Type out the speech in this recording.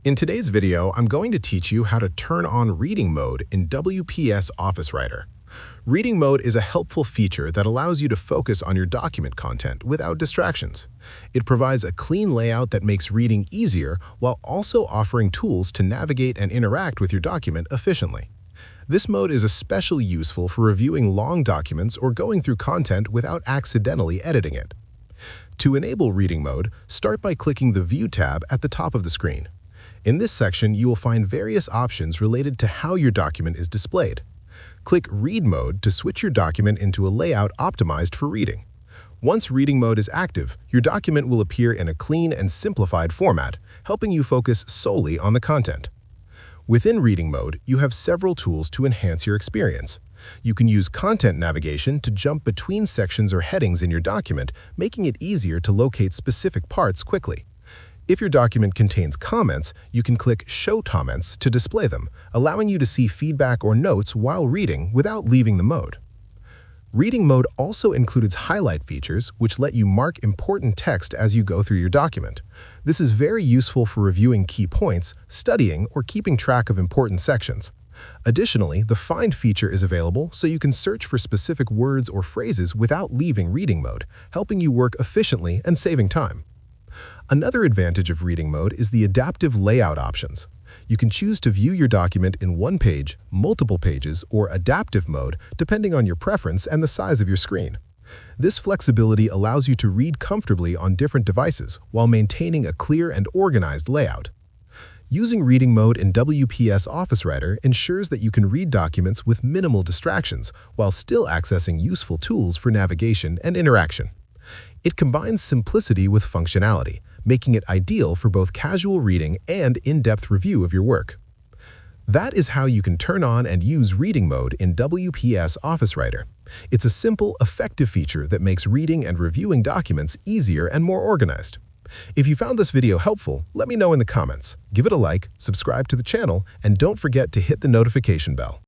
In today's video, I'm going to teach you how to turn on reading mode in WPS Office Writer. Reading mode is a helpful feature that allows you to focus on your document content without distractions. It provides a clean layout that makes reading easier while also offering tools to navigate and interact with your document efficiently. This mode is especially useful for reviewing long documents or going through content without accidentally editing it. To enable reading mode, start by clicking the View tab at the top of the screen. In this section, you will find various options related to how your document is displayed. Click Read Mode to switch your document into a layout optimized for reading. Once reading mode is active, your document will appear in a clean and simplified format, helping you focus solely on the content. Within reading mode, you have several tools to enhance your experience. You can use content navigation to jump between sections or headings in your document, making it easier to locate specific parts quickly. If your document contains comments, you can click Show Comments to display them, allowing you to see feedback or notes while reading without leaving the mode. Reading mode also includes highlight features, which let you mark important text as you go through your document. This is very useful for reviewing key points, studying, or keeping track of important sections. Additionally, the Find feature is available so you can search for specific words or phrases without leaving reading mode, helping you work efficiently and saving time. Another advantage of reading mode is the adaptive layout options. You can choose to view your document in one page, multiple pages, or adaptive mode depending on your preference and the size of your screen. This flexibility allows you to read comfortably on different devices while maintaining a clear and organized layout. Using reading mode in WPS Office Writer ensures that you can read documents with minimal distractions while still accessing useful tools for navigation and interaction. It combines simplicity with functionality, making it ideal for both casual reading and in-depth review of your work. That is how you can turn on and use reading mode in WPS Office Writer. It's a simple, effective feature that makes reading and reviewing documents easier and more organized. If you found this video helpful, let me know in the comments. Give it a like, subscribe to the channel, and don't forget to hit the notification bell.